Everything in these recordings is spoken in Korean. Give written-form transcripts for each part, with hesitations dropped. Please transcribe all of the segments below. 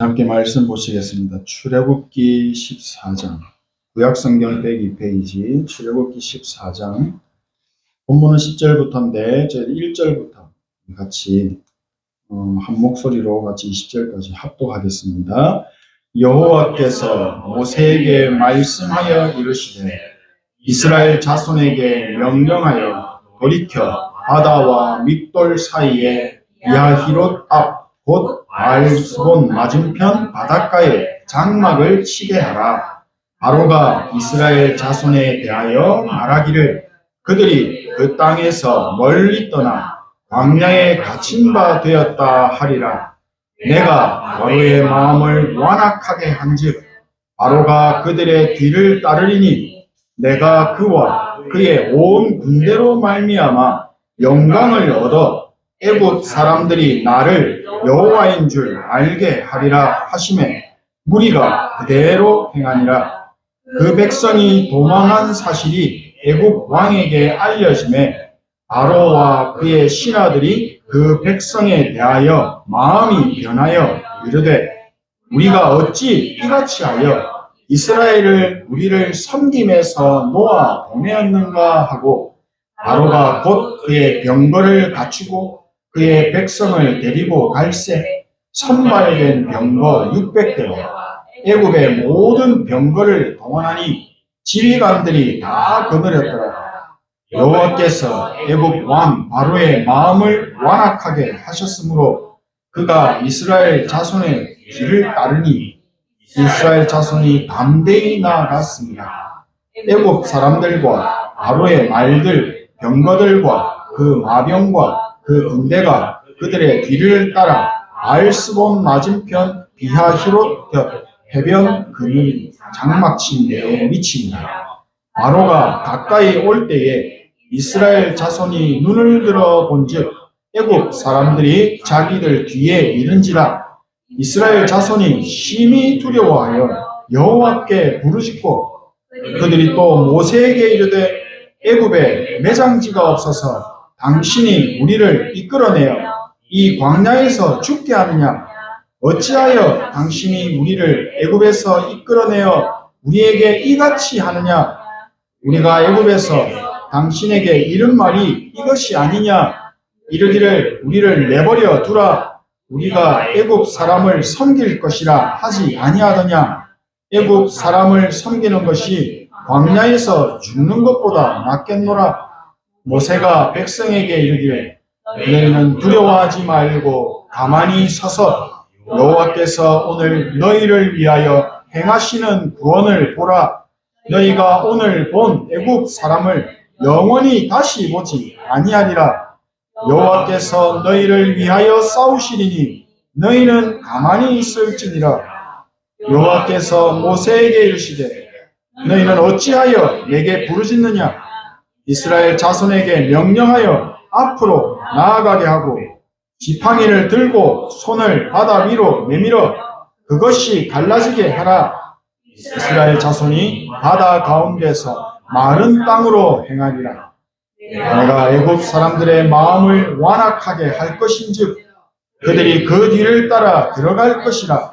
함께 말씀 보시겠습니다. 출애굽기 14장, 구약성경 102페이지, 출애굽기 14장, 본문은 10절부터인데 저희 1절부터 같이 한 목소리로 같이 20절까지 합독하겠습니다. 여호와께서 모세에게 말씀하여 이르시되 이스라엘 자손에게 명령하여 돌이켜 바다와 믹돌 사이에 야히롯 앞 곧 바알스본 맞은편 바닷가에 장막을 치게 하라. 바로가 이스라엘 자손에 대하여 말하기를 그들이 그 땅에서 멀리 떠나 광야에 갇힌 바 되었다 하리라. 내가 바로의 마음을 완악하게 한즉 바로가 그들의 뒤를 따르리니 내가 그와 그의 온 군대로 말미암아 영광을 얻어 애굽 사람들이 나를 여호와인 줄 알게 하리라 하시매 무리가 그대로 행하니라. 그 백성이 도망한 사실이 애굽 왕에게 알려지매 바로와 그의 신하들이 그 백성에 대하여 마음이 변하여 이르되 우리가 어찌 이같이 하여 이스라엘을 우리를 섬김에서 놓아 보내었는가 하고 바로가 곧 그의 병거를 갖추고 그의 백성을 데리고 갈새 선발된 병거 600대와 애굽의 모든 병거를 동원하니 지휘관들이 다 거느렸더라. 여호와께서 애굽 왕 바로의 마음을 완악하게 하셨으므로 그가 이스라엘 자손의 길을 따르니 이스라엘 자손이 담대히 나아갔습니다. 애굽 사람들과 바로의 말들, 병거들과 그 마병과 그 군대가 그들의 뒤를 따라 바알스본 맞은편 비하히롯 곁 해변 그늘 장막친 데에 미치니라. 바로가 가까이 올 때에 이스라엘 자손이 눈을 들어 본즉 애굽 사람들이 자기들 뒤에 이른지라. 이스라엘 자손이 심히 두려워하여 여호와께 부르짖고 그들이 또 모세에게 이르되 애굽에 매장지가 없어서 당신이 우리를 이끌어내어 이 광야에서 죽게 하느냐? 어찌하여 당신이 우리를 애굽에서 이끌어내어 우리에게 이같이 하느냐? 우리가 애굽에서 당신에게 이른 말이 이것이 아니냐? 이르기를 우리를 내버려 두라. 우리가 애굽 사람을 섬길 것이라 하지 아니하더냐? 애굽 사람을 섬기는 것이 광야에서 죽는 것보다 낫겠노라. 모세가 백성에게 이르기를 너희는 두려워하지 말고 가만히 서서 여호와께서 오늘 너희를 위하여 행하시는 구원을 보라. 너희가 오늘 본 애굽 사람을 영원히 다시 보지 아니하리라. 여호와께서 너희를 위하여 싸우시리니 너희는 가만히 있을지니라. 여호와께서 모세에게 이르시되 너희는 어찌하여 내게 부르짖느냐? 이스라엘 자손에게 명령하여 앞으로 나아가게 하고 지팡이를 들고 손을 바다 위로 내밀어 그것이 갈라지게 하라. 이스라엘 자손이 바다 가운데서 마른 땅으로 행하리라. 내가 애굽 사람들의 마음을 완악하게 할 것인즉 그들이 그 뒤를 따라 들어갈 것이라.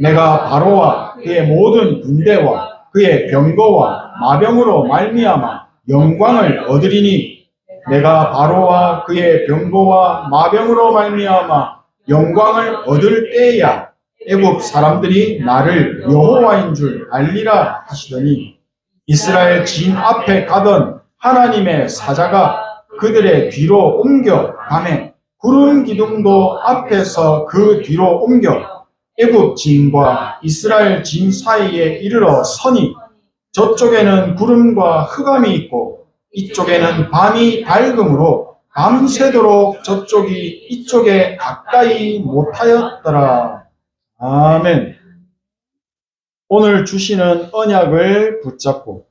내가 바로와 그의 모든 군대와 그의 병거와 마병으로 말미암아 영광을 얻으리니 내가 바로와 그의 병거와 마병으로 말미암아 영광을 얻을 때야 애굽 사람들이 나를 여호와인 줄 알리라 하시더니 이스라엘 진 앞에 가던 하나님의 사자가 그들의 뒤로 옮겨 가매 구름 기둥도 앞에서 그 뒤로 옮겨 애굽 진과 이스라엘 진 사이에 이르러 서니 저쪽에는 구름과 흑암이 있고 이쪽에는 밤이 밝음으로 밤새도록 저쪽이 이쪽에 가까이 못하였더라. 아멘. 오늘 주시는 언약을 붙잡고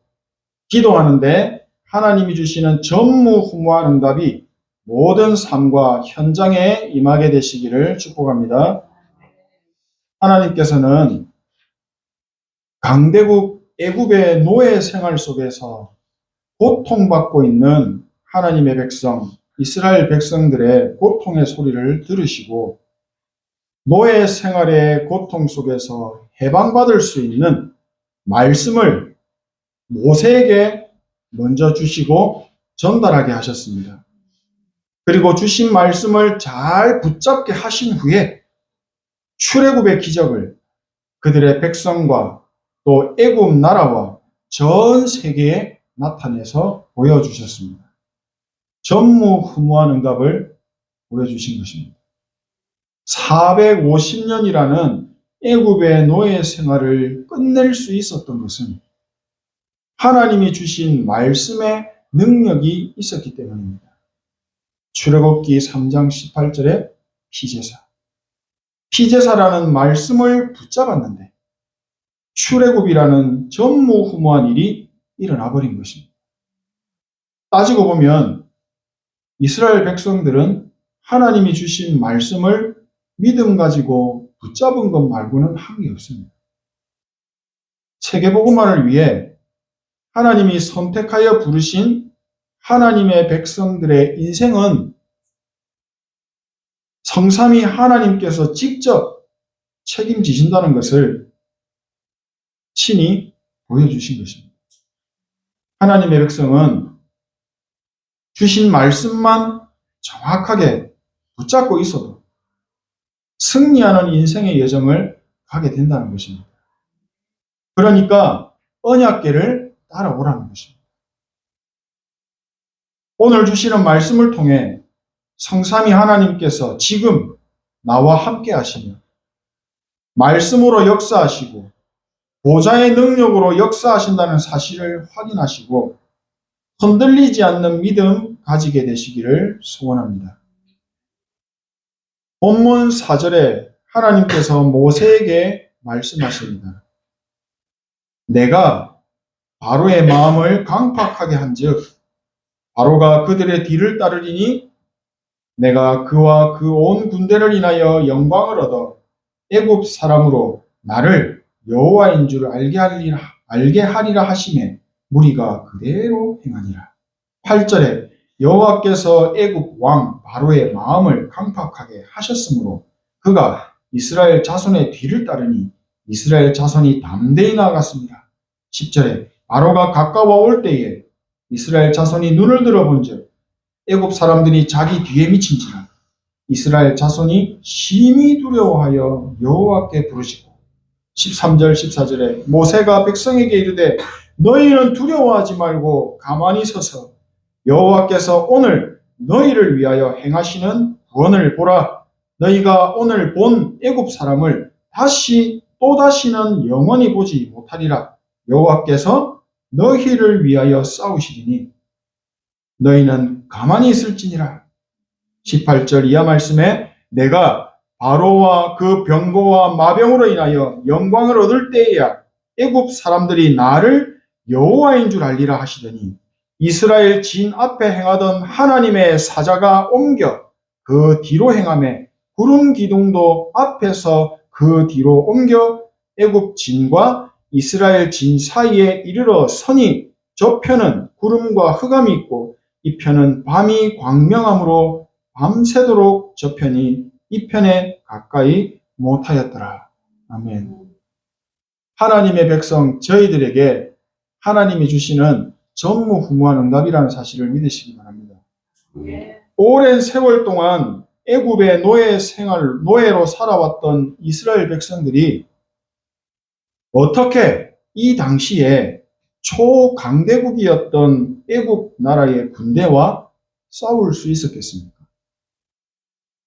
기도하는데 하나님이 주시는 전무후무한 응답이 모든 삶과 현장에 임하게 되시기를 축복합니다. 하나님께서는 강대국 애굽의 노예 생활 속에서 고통받고 있는 하나님의 백성, 이스라엘 백성들의 고통의 소리를 들으시고 노예 생활의 고통 속에서 해방받을 수 있는 말씀을 모세에게 먼저 주시고 전달하게 하셨습니다. 그리고 주신 말씀을 잘 붙잡게 하신 후에 출애굽의 기적을 그들의 백성과 또 애굽 나라와 전 세계에 나타내서 보여주셨습니다. 전무후무한 응답을 보여주신 것입니다. 450년이라는 애굽의 노예 생활을 끝낼 수 있었던 것은 하나님이 주신 말씀의 능력이 있었기 때문입니다. 출애굽기 3장 18절에 피제사. 피제사라는 말씀을 붙잡았는데 출애굽이라는 전무후무한 일이 일어나 버린 것입니다. 따지고 보면 이스라엘 백성들은 하나님이 주신 말씀을 믿음 가지고 붙잡은 것 말고는 한 게 없습니다. 세계복음화를 위해 하나님이 선택하여 부르신 하나님의 백성들의 인생은 성삼위 하나님께서 직접 책임지신다는 것을 친히 보여주신 것입니다. 하나님의 백성은 주신 말씀만 정확하게 붙잡고 있어도 승리하는 인생의 여정을 가게 된다는 것입니다. 그러니까 언약궤를 따라오라는 것입니다. 오늘 주시는 말씀을 통해 성삼위 하나님께서 지금 나와 함께 하시며 말씀으로 역사하시고 보좌의 능력으로 역사하신다는 사실을 확인하시고 흔들리지 않는 믿음 가지게 되시기를 소원합니다. 본문 4절에 하나님께서 모세에게 말씀하십니다. 내가 바로의 마음을 강팍하게 한즉 바로가 그들의 뒤를 따르리니 내가 그와 그 온 군대를 인하여 영광을 얻어 애굽 사람으로 나를 여호와인 줄 알게 하리라 하시매 무리가 그대로 행하니라. 8절에 여호와께서 애굽 왕 바로의 마음을 강팍하게 하셨으므로 그가 이스라엘 자손의 뒤를 따르니 이스라엘 자손이 담대히 나아갔습니다. 10절에 바로가 가까워 올 때에 이스라엘 자손이 눈을 들어본즉 애굽 사람들이 자기 뒤에 미친지라 이스라엘 자손이 심히 두려워하여 여호와께 부르시고 13절 14절에 모세가 백성에게 이르되 너희는 두려워하지 말고 가만히 서서 여호와께서 오늘 너희를 위하여 행하시는 구원을 보라. 너희가 오늘 본 애굽 사람을 또다시는 영원히 보지 못하리라. 여호와께서 너희를 위하여 싸우시리니 너희는 가만히 있을지니라. 18절 이하 말씀에 내가 바로와 그 병거와 마병으로 인하여 영광을 얻을 때에야 애굽 사람들이 나를 여호와인 줄 알리라 하시더니 이스라엘 진 앞에 행하던 하나님의 사자가 옮겨 그 뒤로 행하매 구름 기둥도 앞에서 그 뒤로 옮겨 애굽 진과 이스라엘 진 사이에 이르러 서니 저편은 구름과 흑암이 있고 이 편은 밤이 광명함으로 밤새도록 저편이 이 편에 가까이 못하였더라. 아멘. 하나님의 백성 저희들에게 하나님이 주시는 전무후무한 응답이라는 사실을 믿으시기 바랍니다. 오랜 세월 동안 애굽의 노예로 살아왔던 이스라엘 백성들이 어떻게 이 당시에 초강대국이었던 애굽 나라의 군대와 싸울 수 있었겠습니까?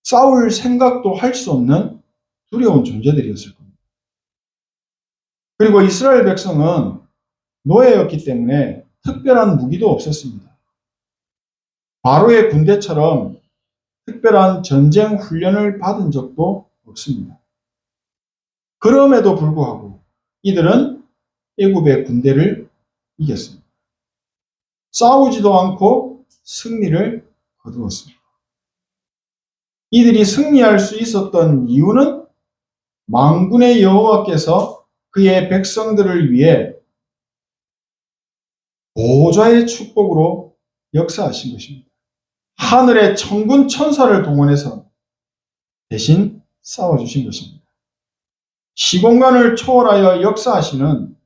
싸울 생각도 할 수 없는 두려운 존재들이었을 겁니다. 그리고 이스라엘 백성은 노예였기 때문에 특별한 무기도 없었습니다. 바로의 군대처럼 특별한 전쟁 훈련을 받은 적도 없습니다. 그럼에도 불구하고 이들은 애굽의 군대를 이겼습니다. 싸우지도 않고 승리를 거두었습니다. 이들이 승리할 수 있었던 이유는 만군의 여호와께서 그의 백성들을 위해 보좌의 축복으로 역사하신 것입니다. 하늘의 천군 천사를 동원해서 대신 싸워주신 것입니다. 시공간을 초월하여 역사하시는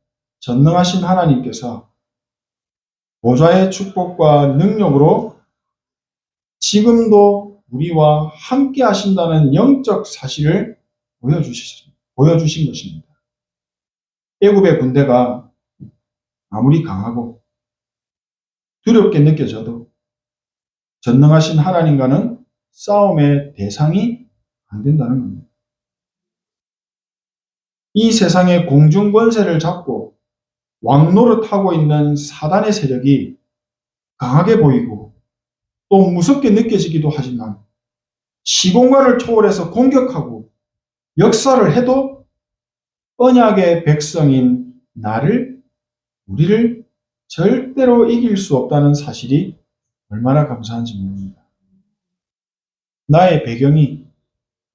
전능하신 하나님께서 보좌의 축복과 능력으로 지금도 우리와 함께 하신다는 영적 사실을 보여주신 것입니다. 애굽의 군대가 아무리 강하고 두렵게 느껴져도 전능하신 하나님과는 싸움의 대상이 안 된다는 겁니다. 이 세상의 공중 권세를 잡고 왕노릇하고 있는 사단의 세력이 강하게 보이고 또 무섭게 느껴지기도 하지만 시공간을 초월해서 공격하고 역사를 해도 언약의 백성인 우리를 절대로 이길 수 없다는 사실이 얼마나 감사한지 모릅니다. 나의 배경이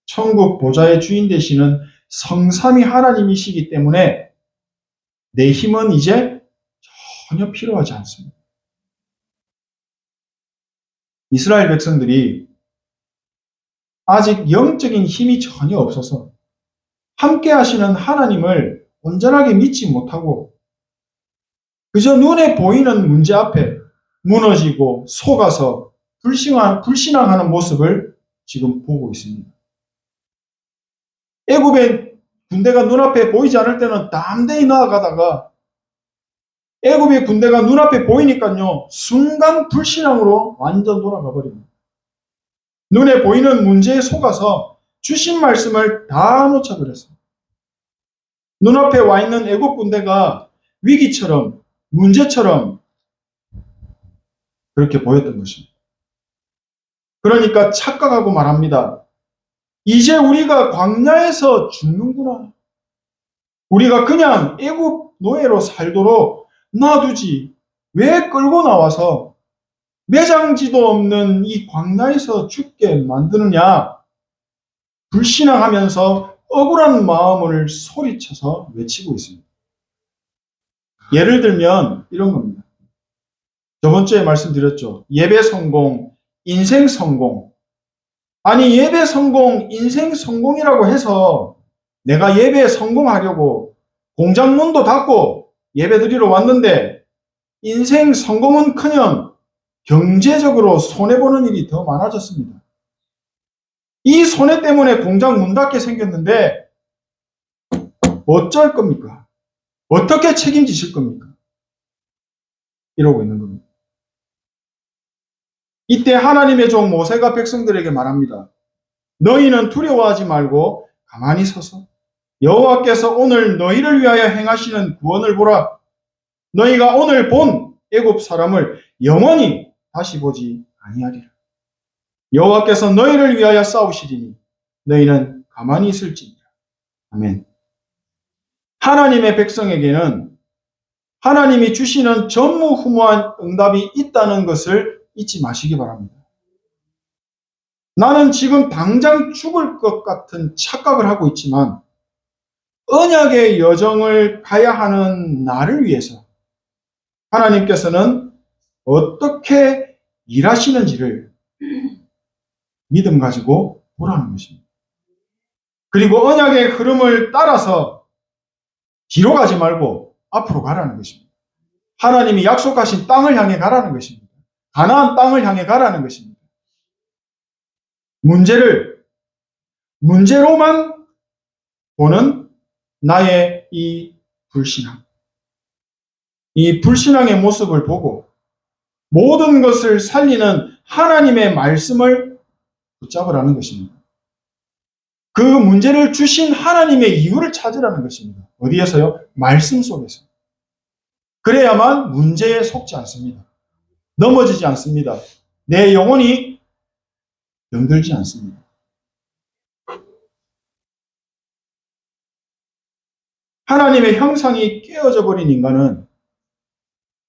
천국 보좌의 주인 되시는 성삼위 하나님이시기 때문에 내 힘은 이제 전혀 필요하지 않습니다. 이스라엘 백성들이 아직 영적인 힘이 전혀 없어서 함께 하시는 하나님을 온전하게 믿지 못하고 그저 눈에 보이는 문제 앞에 무너지고 속아서 불신앙하는 모습을 지금 보고 있습니다. 애굽의 군대가 눈앞에 보이지 않을 때는 담대히 나아가다가 애굽의 군대가 눈앞에 보이니까요, 순간 불신앙으로 완전 돌아가 버립니다. 눈에 보이는 문제에 속아서 주신 말씀을 다 놓쳐버렸어요. 눈앞에 와 있는 애굽 군대가 위기처럼 문제처럼 그렇게 보였던 것입니다. 그러니까 착각하고 말합니다. 이제 우리가 광야에서 죽는구나. 우리가 그냥 애굽 노예로 살도록 놔두지 왜 끌고 나와서 매장지도 없는 이 광야에서 죽게 만드느냐. 불신앙하면서 억울한 마음을 소리쳐서 외치고 있습니다. 예를 들면 이런 겁니다. 저번 주에 말씀드렸죠. 예배 성공, 인생 성공. 아니 예배 성공, 인생 성공이라고 해서 내가 예배에 성공하려고 공장 문도 닫고 예배 드리러 왔는데 인생 성공은커녕 경제적으로 손해보는 일이 더 많아졌습니다. 이 손해 때문에 공장 문 닫게 생겼는데 어쩔 겁니까? 어떻게 책임지실 겁니까? 이러고 있는 겁니다. 이때 하나님의 종 모세가 백성들에게 말합니다. 너희는 두려워하지 말고 가만히 서서 여호와께서 오늘 너희를 위하여 행하시는 구원을 보라. 너희가 오늘 본 애굽 사람을 영원히 다시 보지 아니하리라. 여호와께서 너희를 위하여 싸우시리니 너희는 가만히 있을지니라. 아멘. 하나님의 백성에게는 하나님이 주시는 전무후무한 응답이 있다는 것을 잊지 마시기 바랍니다. 나는 지금 당장 죽을 것 같은 착각을 하고 있지만 언약의 여정을 가야 하는 나를 위해서 하나님께서는 어떻게 일하시는지를 믿음 가지고 보라는 것입니다. 그리고 언약의 흐름을 따라서 뒤로 가지 말고 앞으로 가라는 것입니다. 하나님이 약속하신 땅을 향해 가라는 것입니다. 가나안 땅을 향해 가라는 것입니다. 문제로만 보는 나의 이 불신앙. 이 불신앙의 모습을 보고 모든 것을 살리는 하나님의 말씀을 붙잡으라는 것입니다. 그 문제를 주신 하나님의 이유를 찾으라는 것입니다. 어디에서요? 말씀 속에서. 그래야만 문제에 속지 않습니다. 넘어지지 않습니다. 내 영혼이 병들지 않습니다. 하나님의 형상이 깨어져 버린 인간은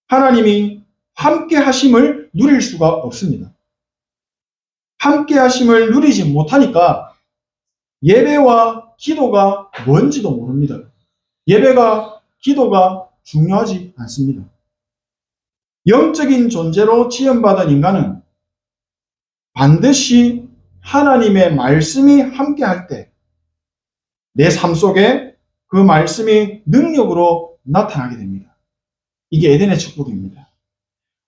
하나님이 함께 하심을 누릴 수가 없습니다. 함께 하심을 누리지 못하니까 예배와 기도가 뭔지도 모릅니다. 예배가, 기도가 중요하지 않습니다. 영적인 존재로 지음받은 인간은 반드시 하나님의 말씀이 함께 할 때 내 삶 속에 그 말씀이 능력으로 나타나게 됩니다. 이게 에덴의 축복입니다.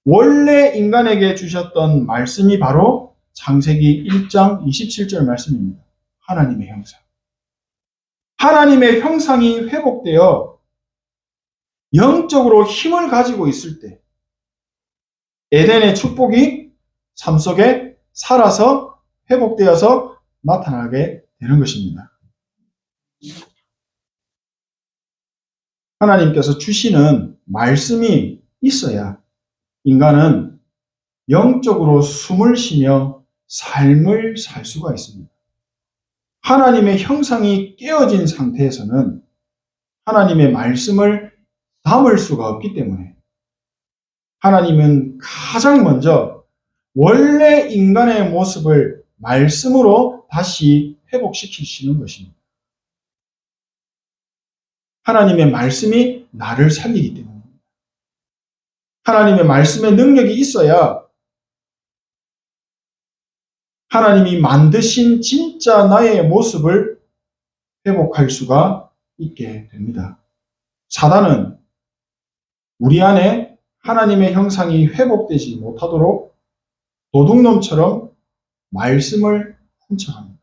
원래 인간에게 주셨던 말씀이 바로 창세기 1장 27절 말씀입니다. 하나님의 형상. 하나님의 형상이 회복되어 영적으로 힘을 가지고 있을 때 에덴의 축복이 삶 속에 살아서 회복되어서 나타나게 되는 것입니다. 하나님께서 주시는 말씀이 있어야 인간은 영적으로 숨을 쉬며 삶을 살 수가 있습니다. 하나님의 형상이 깨어진 상태에서는 하나님의 말씀을 담을 수가 없기 때문에 하나님은 가장 먼저 원래 인간의 모습을 말씀으로 다시 회복시키시는 것입니다. 하나님의 말씀이 나를 살리기 때문입니다. 하나님의 말씀의 능력이 있어야 하나님이 만드신 진짜 나의 모습을 회복할 수가 있게 됩니다. 사단은 우리 안에 하나님의 형상이 회복되지 못하도록 도둑놈처럼 말씀을 훔쳐갑니다.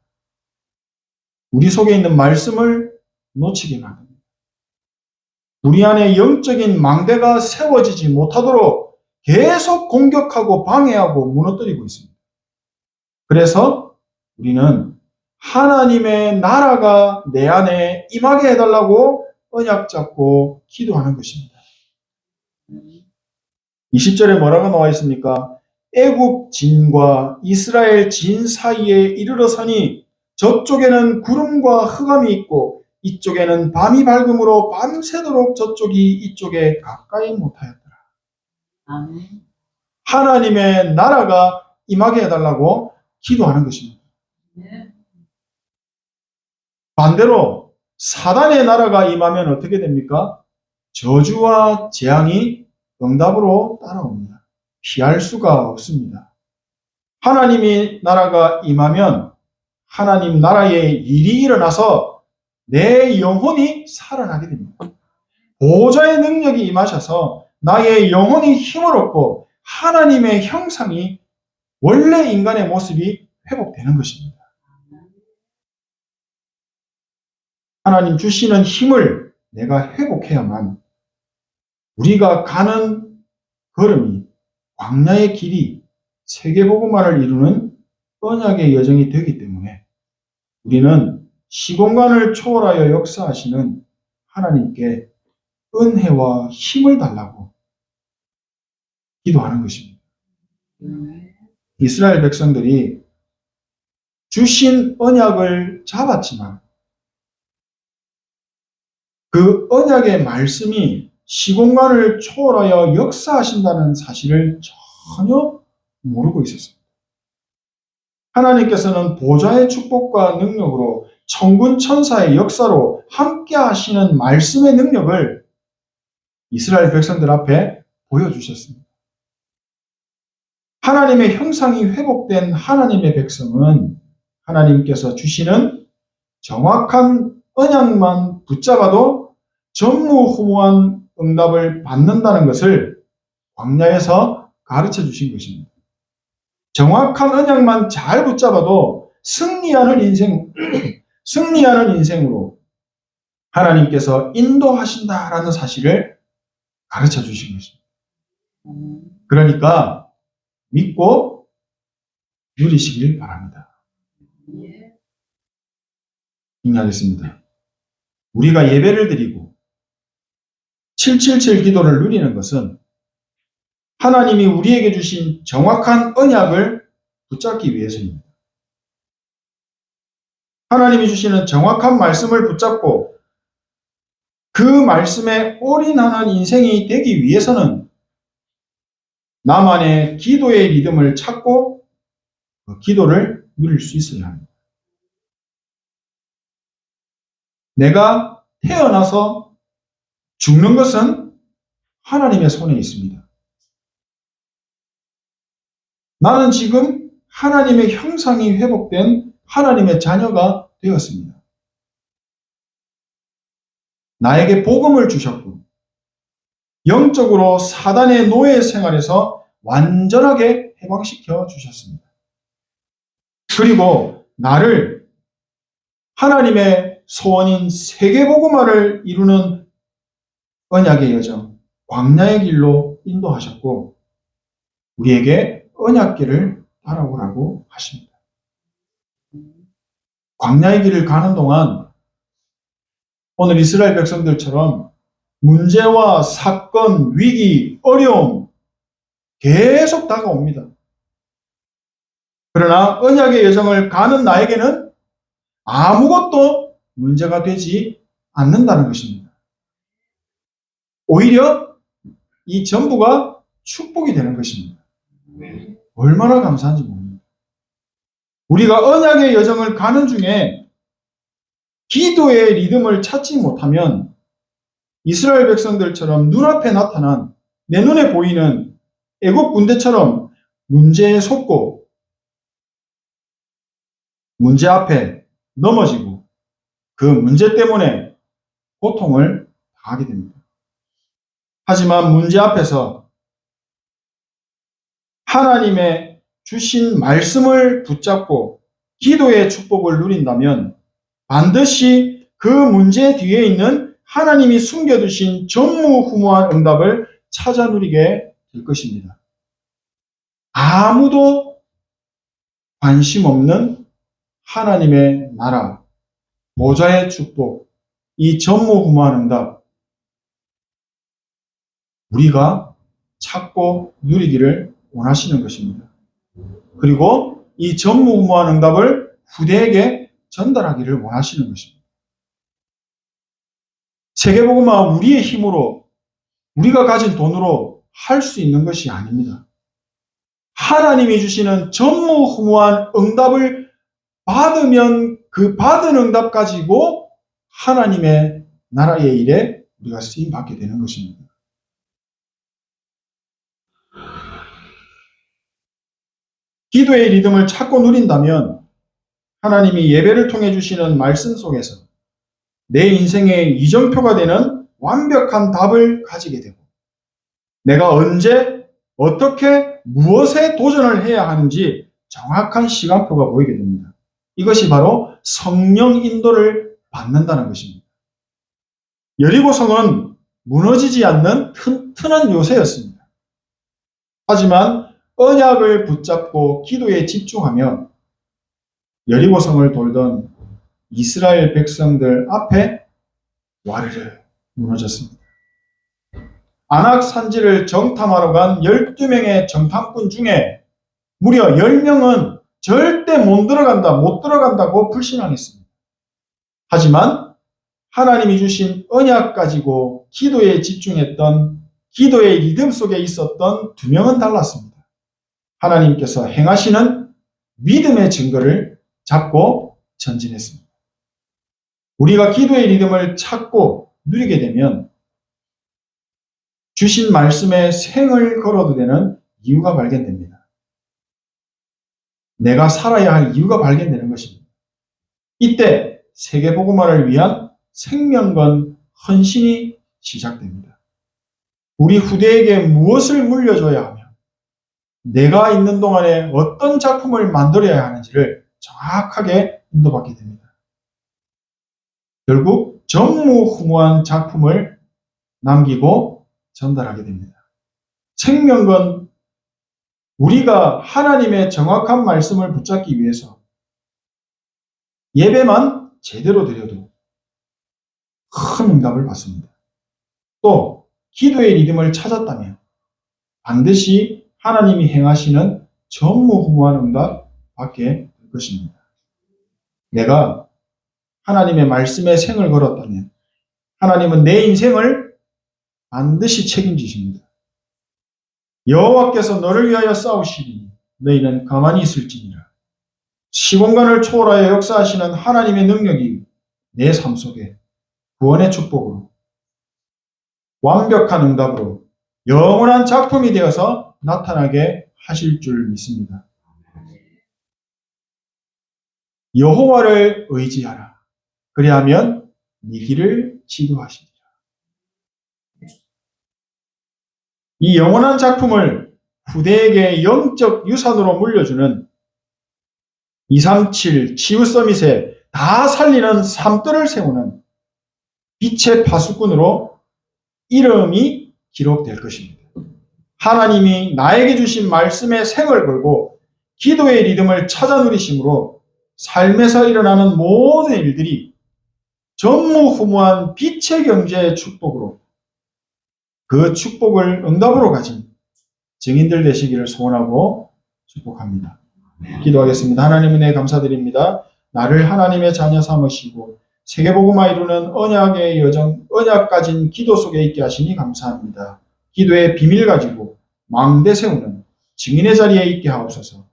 우리 속에 있는 말씀을 놓치게 만듭니다. 우리 안에 영적인 망대가 세워지지 못하도록 계속 공격하고 방해하고 무너뜨리고 있습니다. 그래서 우리는 하나님의 나라가 내 안에 임하게 해달라고 언약 잡고 기도하는 것입니다. 20절에 뭐라고 나와 있습니까? 애굽 진과 이스라엘 진 사이에 이르러서니 저쪽에는 구름과 흑암이 있고 이쪽에는 밤이 밝음으로 밤새도록 저쪽이 이쪽에 가까이 못하였더라. 아멘. 하나님의 나라가 임하게 해달라고 기도하는 것입니다. 네. 반대로 사단의 나라가 임하면 어떻게 됩니까? 저주와 재앙이 응답으로 따라옵니다. 피할 수가 없습니다. 하나님의 나라가 임하면 하나님 나라의 일이 일어나서 내 영혼이 살아나게 됩니다. 보좌의 능력이 임하셔서 나의 영혼이 힘을 얻고 하나님의 형상이 원래 인간의 모습이 회복되는 것입니다. 하나님 주시는 힘을 내가 회복해야만 우리가 가는 걸음이 광야의 길이 세계복음화를 이루는 언약의 여정이 되기 때문에 우리는 시공간을 초월하여 역사하시는 하나님께 은혜와 힘을 달라고 기도하는 것입니다. 이스라엘 백성들이 주신 언약을 잡았지만 그 언약의 말씀이 시공간을 초월하여 역사하신다는 사실을 전혀 모르고 있었습니다. 하나님께서는 보좌의 축복과 능력으로 천군 천사의 역사로 함께 하시는 말씀의 능력을 이스라엘 백성들 앞에 보여주셨습니다. 하나님의 형상이 회복된 하나님의 백성은 하나님께서 주시는 정확한 언약만 붙잡아도 전무후무한 응답을 받는다는 것을 광야에서 가르쳐 주신 것입니다. 정확한 언약만 잘 붙잡아도 승리하는 인생으로 하나님께서 인도하신다라는 사실을 가르쳐 주신 것입니다. 그러니까 믿고 누리시길 바랍니다. 인하겠습니다. 우리가 예배를 드리고 777 기도를 누리는 것은 하나님이 우리에게 주신 정확한 언약을 붙잡기 위해서입니다. 하나님이 주시는 정확한 말씀을 붙잡고 그 말씀에 올인하는 인생이 되기 위해서는 나만의 기도의 리듬을 찾고 그 기도를 누릴 수 있어야 합니다. 내가 태어나서 죽는 것은 하나님의 손에 있습니다. 나는 지금 하나님의 형상이 회복된 하나님의 자녀가 되었습니다. 나에게 복음을 주셨고 영적으로 사단의 노예 생활에서 완전하게 해방시켜 주셨습니다. 그리고 나를 하나님의 소원인 세계복음화를 이루는 언약의 여정, 광야의 길로 인도하셨고 우리에게 언약길을 따라오라고 하십니다. 광야의 길을 가는 동안 오늘 이스라엘 백성들처럼 문제와 사건, 위기, 어려움 계속 다가옵니다. 그러나 언약의 여정을 가는 나에게는 아무것도 문제가 되지 않는다는 것입니다. 오히려 이 전부가 축복이 되는 것입니다. 얼마나 감사한지 모릅니다. 우리가 언약의 여정을 가는 중에 기도의 리듬을 찾지 못하면 이스라엘 백성들처럼 눈앞에 나타난 내 눈에 보이는 애국 군대처럼 문제에 속고 문제 앞에 넘어지고 그 문제 때문에 고통을 당하게 됩니다. 하지만 문제 앞에서 하나님의 주신 말씀을 붙잡고 기도의 축복을 누린다면 반드시 그 문제 뒤에 있는 하나님이 숨겨두신 전무후무한 응답을 찾아 누리게 될 것입니다. 아무도 관심 없는 하나님의 나라, 보좌의 축복, 이 전무후무한 응답, 우리가 찾고 누리기를 원하시는 것입니다. 그리고 이 전무후무한 응답을 후대에게 전달하기를 원하시는 것입니다. 세계복음화 우리의 힘으로 우리가 가진 돈으로 할 수 있는 것이 아닙니다. 하나님이 주시는 전무후무한 응답을 받으면 그 받은 응답 가지고 하나님의 나라의 일에 우리가 쓰임 받게 되는 것입니다. 기도의 리듬을 찾고 누린다면 하나님이 예배를 통해 주시는 말씀 속에서 내 인생의 이정표가 되는 완벽한 답을 가지게 되고 내가 언제 어떻게 무엇에 도전을 해야 하는지 정확한 시간표가 보이게 됩니다. 이것이 바로 성령 인도를 받는다는 것입니다. 여리고성은 무너지지 않는 튼튼한 요새였습니다. 하지만 언약을 붙잡고 기도에 집중하며 여리고성을 돌던 이스라엘 백성들 앞에 와르르 무너졌습니다. 아낙 산지를 정탐하러 간 12명의 정탐꾼 중에 무려 10명은 절대 못 들어간다고 불신앙했습니다. 하지만 하나님이 주신 언약 가지고 기도에 집중했던 기도의 리듬 속에 있었던 2명은 달랐습니다. 하나님께서 행하시는 믿음의 증거를 잡고 전진했습니다. 우리가 기도의 리듬을 찾고 누리게 되면 주신 말씀에 생을 걸어도 되는 이유가 발견됩니다. 내가 살아야 할 이유가 발견되는 것입니다. 이때 세계복음화를 위한 생명건 헌신이 시작됩니다. 우리 후대에게 무엇을 물려줘야 하며 내가 있는 동안에 어떤 작품을 만들어야 하는지를 정확하게 인도받게 됩니다. 결국 전무후무한 작품을 남기고 전달하게 됩니다. 생명건 우리가 하나님의 정확한 말씀을 붙잡기 위해서 예배만 제대로 드려도 큰 응답을 받습니다. 또 기도의 리듬을 찾았다면 반드시 하나님이 행하시는 전무후무한 응답 받게 될 것입니다. 내가 하나님의 말씀에 생을 걸었다면 하나님은 내 인생을 반드시 책임지십니다. 여호와께서 너를 위하여 싸우시리니 너희는 가만히 있을지니라. 시공간을 초월하여 역사하시는 하나님의 능력이 내 삶 속에 구원의 축복으로 완벽한 응답으로 영원한 작품이 되어서 나타나게 하실 줄 믿습니다. 여호와를 의지하라. 그리하면 네 길을 지도하시리라. 이 영원한 작품을 후대에게 영적 유산으로 물려주는 237 치유 서밋에 다 살리는 삶들을 세우는 빛의 파수꾼으로 이름이 기록될 것입니다. 하나님이 나에게 주신 말씀에 생을 걸고 기도의 리듬을 찾아 누리심으로 삶에서 일어나는 모든 일들이 전무후무한 빛의 경제의 축복으로 그 축복을 응답으로 가진 증인들 되시기를 소원하고 축복합니다. 기도하겠습니다. 하나님 은혜 감사드립니다. 나를 하나님의 자녀 삼으시고 세계복음화 이루는 언약의 여정, 언약 가진 기도 속에 있게 하시니 감사합니다. 기도의 비밀 가지고 망대 세우는 증인의 자리에 있게 하옵소서.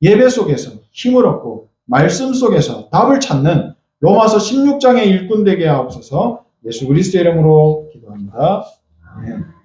예배 속에서 힘을 얻고 말씀 속에서 답을 찾는 로마서 16장의 일꾼 되게 하옵소서. 예수 그리스도의 이름으로 기도합니다. 아멘.